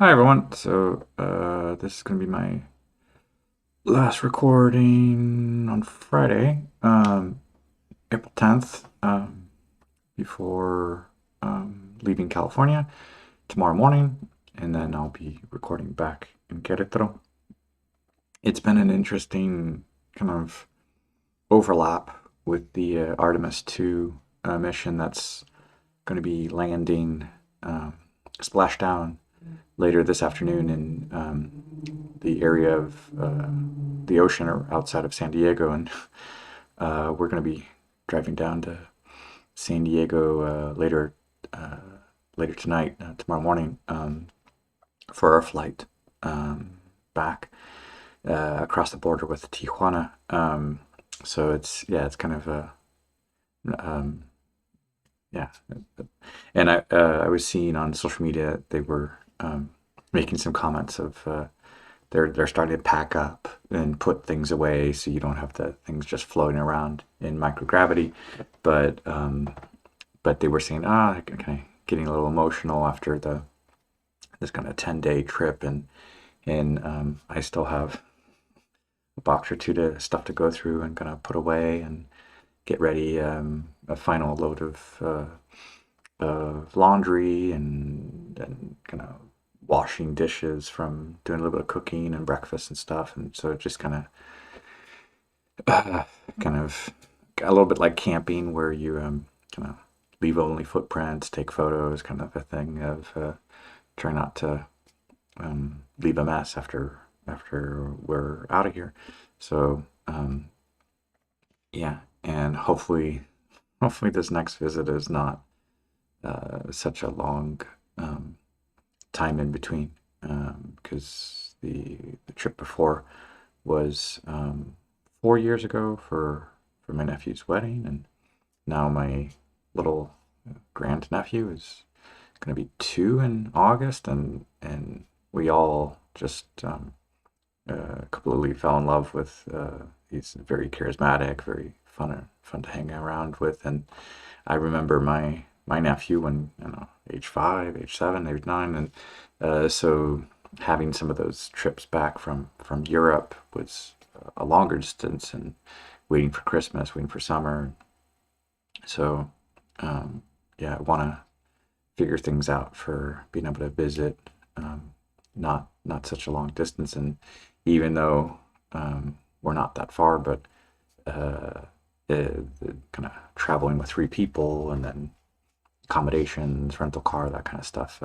Hi everyone. This is gonna be my last recording on Friday, April 10th, before leaving California tomorrow morning, and then I'll be recording back in Querétaro. It's been an interesting kind of overlap with the Artemis II mission that's going to be landing splashdown later this afternoon in the area of the ocean or outside of San Diego, and we're going to be driving down to San Diego uh, later tonight, tomorrow morning, for our flight back across the border with Tijuana. So it's kind of a um, yeah, and I was seeing on social media they were making some comments of they're starting to pack up and put things away so you don't have the things just floating around in microgravity. But but they were saying kind of getting a little emotional after the this kind of 10-day trip, and I still have a box or two to stuff to go through and kind of put away and get ready a final load of laundry and kind of washing dishes from doing a little bit of cooking and breakfast and stuff. And so it just uh, kind of a little bit like camping where you kind of leave only footprints, take photos, kind of a thing of try not to leave a mess after we're out of here. So yeah, and hopefully this next visit is not such a long time in between, because the trip before was 4 years ago for my nephew's wedding, and now my little grandnephew is going to be 2 in August, and we all just completely fell in love with. He's very charismatic, very fun to hang around with, and I remember my nephew when age 5, age 7, age 9, and so having some of those trips back from Europe was a longer distance, and waiting for Christmas, waiting for summer. So yeah, I want to figure things out for being able to visit, not such a long distance, and even though we're not that far, but uh, kind of traveling with 3 people and then accommodations, rental car, that kind of stuff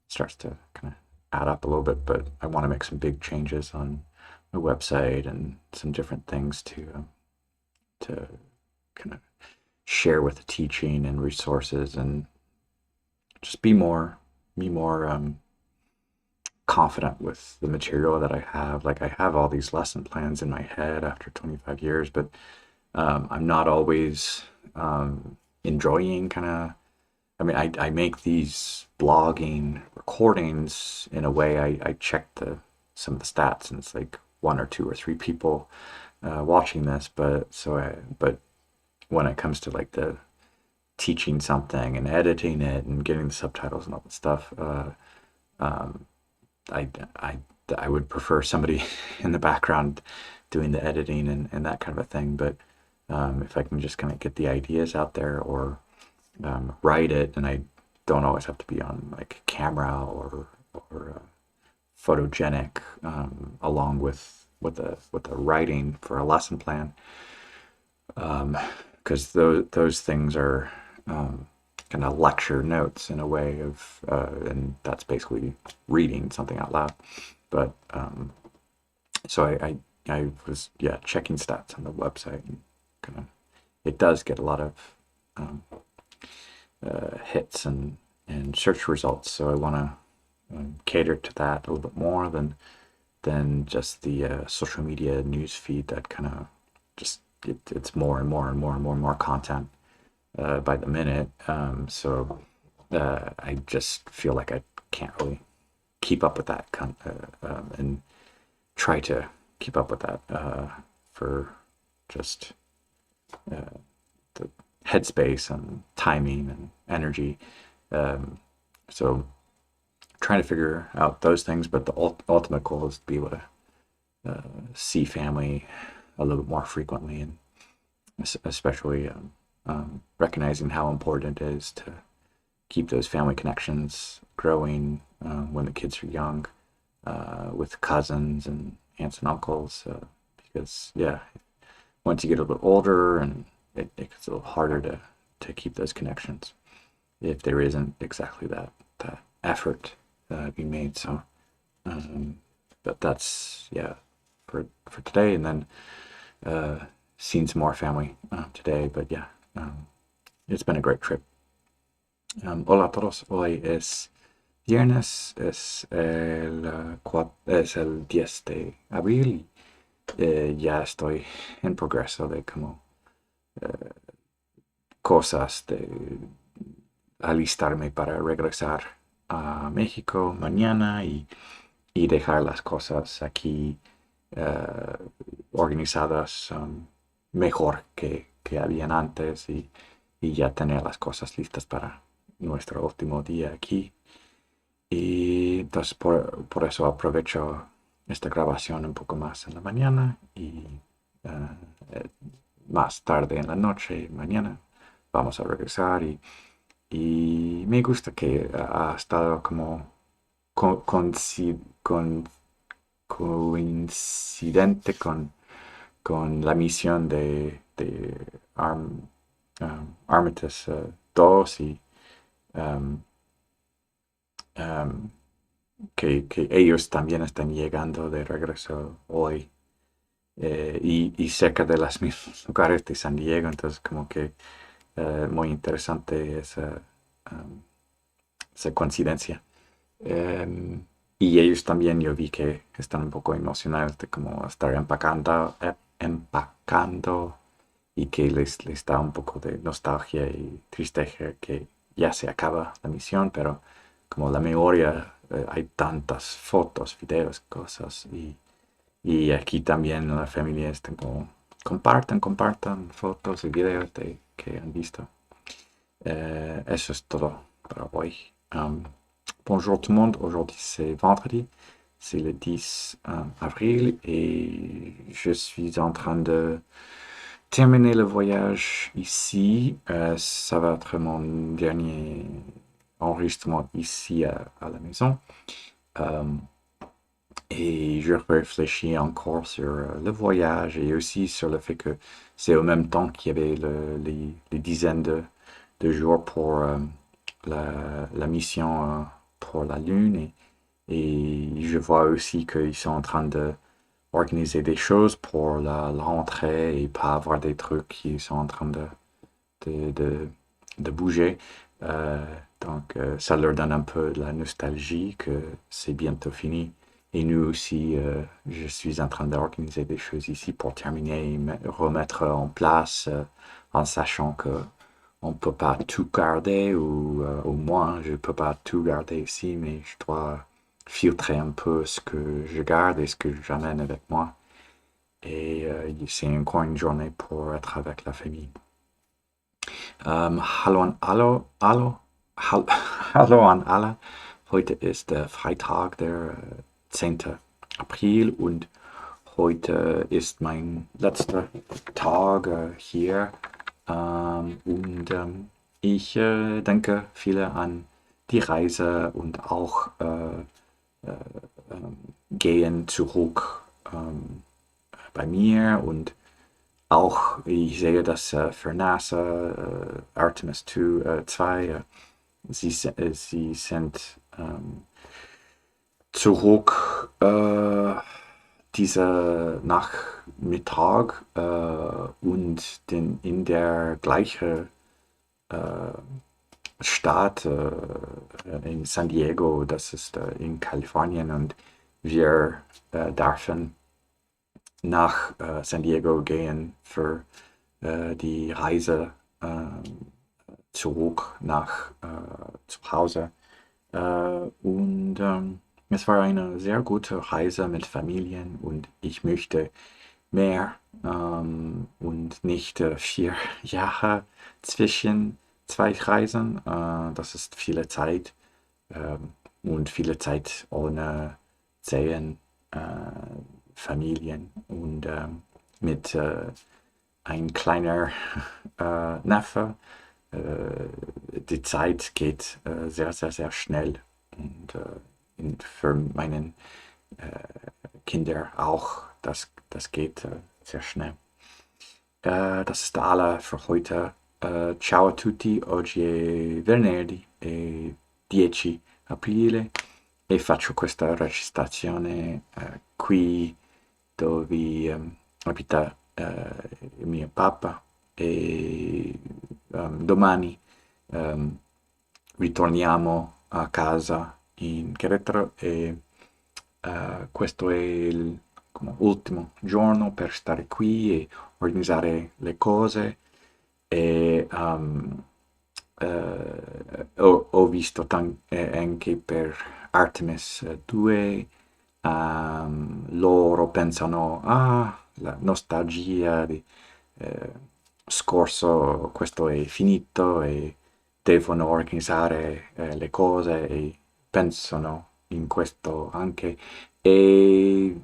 starts to kind of add up a little bit. But I want to make some big changes on my website and some different things to kind of share with the teaching and resources, and just be more confident with the material that I have. Like I have all these lesson plans in my head after 25 years, but I'm not always enjoying kind of. I mean, I make these blogging recordings in a way. I check some of the stats, and it's like 1 or 2 or 3 people watching this. But when it comes to like the teaching something and editing it and getting the subtitles and all that stuff, um, I, I, I would prefer somebody in the background doing the editing and that kind of a thing. But if I can just kind of get the ideas out there or write it, and I don't always have to be on like camera or photogenic, along with the writing for a lesson plan, because those things are kind of lecture notes in a way of, and that's basically reading something out loud. But so I was checking stats on the website, and kind of it does get a lot of um, hits and search results. So I want to cater to that a little bit more than just the social media news feed that kind of just it's more and more and more and more and more content by the minute. I just feel like I can't really keep up with that and try to keep up with that for just the headspace and timing and energy. So trying to figure out those things, but the ultimate goal is to be able to see family a little bit more frequently, and especially recognizing how important it is to keep those family connections growing when the kids are young, with cousins and aunts and uncles, because yeah, once you get a little older, and it gets a little harder to keep those connections if there isn't exactly that effort being made. So, but that's yeah for today, and then seeing some more family today. But yeah, it's been a great trip. Hola a todos. Hoy es viernes, es el 10 de abril. Ya estoy en progreso de como cosas de alistarme para regresar a México mañana y dejar las cosas aquí organizadas mejor que habían antes, y ya tener las cosas listas para nuestro último día aquí. Y entonces por eso aprovecho esta grabación un poco más en la mañana, y más tarde en la noche, mañana, vamos a regresar, y me gusta que ha estado como coincidente con la misión de Artemis II, y um, um, que ellos también están llegando de regreso hoy, y cerca de los mismos lugares de San Diego. Entonces como que muy interesante esa coincidencia. Y ellos también, yo vi que están un poco emocionados de como estar empacando, y que les da un poco de nostalgia y tristeza que ya se acaba la misión, pero como la memoria, hay tantas fotos, videos, cosas, y aquí también la familia es como compartan fotos y videos que han visto. Eso es todo para hoy. Bonjour tout le monde, aujourd'hui c'est vendredi, c'est le 10 avril, et je suis en train de terminer le voyage ici. Ça va être mon dernier enregistrement ici à la maison. Et je réfléchis encore sur le voyage, et aussi sur le fait que c'est au même temps qu'il y avait les dizaines de jours pour la mission pour la Lune. Et je vois aussi qu'ils sont en train de organiser des choses pour la rentrée, et pas avoir des trucs qui sont en train de, de, de bouger. Donc ça leur donne un peu de la nostalgie que c'est bientôt fini. Et nous aussi, je suis en train d'organiser des choses ici pour terminer et remettre en place, en sachant que on ne peut pas tout garder, ou au moins je ne peux pas tout garder ici, mais je dois filtrer un peu ce que je garde et ce que j'amène avec moi. Et c'est encore une journée pour être avec la famille. Hallo an alle. Heute ist Freitag, der 10. April, und heute ist mein letzter Tag hier. Und ich denke viel an die Reise, und auch gehen zurück bei mir. Und auch ich sehe, dass für NASA, Artemis II, sie sind zurück dieser Nachmittag, und in der gleichen Stadt in San Diego, das ist in Kalifornien, und wir dürfen nach San Diego gehen für die Reise zurück nach zu Hause. Und es war eine sehr gute Reise mit Familien, und ich möchte mehr und nicht 4 Jahre zwischen zwei Reisen. Das ist viele Zeit. und viele Zeit ohne Sehen, Familien und mit ein kleiner Neffe. Die Zeit geht sehr, sehr, sehr schnell und für meinen Kinder auch, das geht sehr schnell. Das ist alles für heute. Ciao a tutti, oggi è venerdì, è 10 aprile e faccio questa registrazione qui dove abita il mio papà e domani ehm, ritorniamo a casa in Querétaro e questo è il come, ultimo giorno per stare qui e organizzare le cose e ho visto anche per Artemis 2, loro pensano, ah, la nostalgia di eh, scorso, questo è finito e devono organizzare le cose e pensano in questo anche e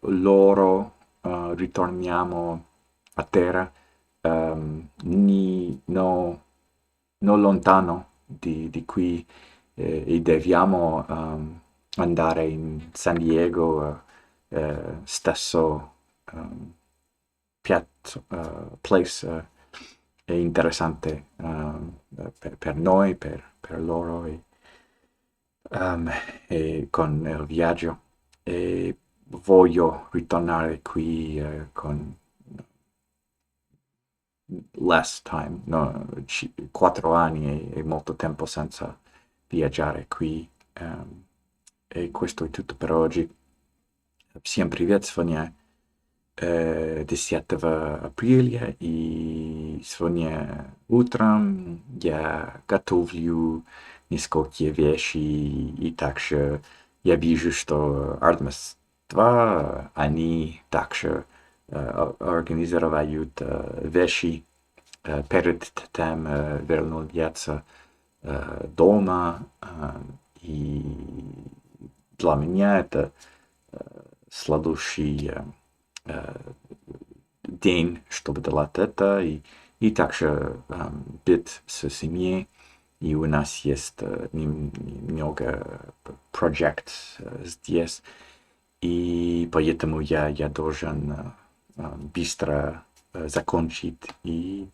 loro ritorniamo a terra non lontano di qui e dobbiamo andare in San Diego, stesso place è interessante per noi, per loro um, e con il viaggio e voglio ritornare qui con less time, no, 4 anni è molto tempo senza viaggiare qui. E questo è tutto per oggi. Всем привет, сегодня 10 апреля, и сегодня утром я готовлю несколько вещей, и также я вижу, что Artemis 2, они также организовывают вещи перед тем вернуться дома, и для меня это следующий день, чтобы делать это, и также быть с семьей. И у нас есть немного проект здесь, и поэтому я должен быстро закончить. И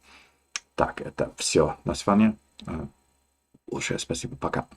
так, это все. На свидание. Большое спасибо. Пока.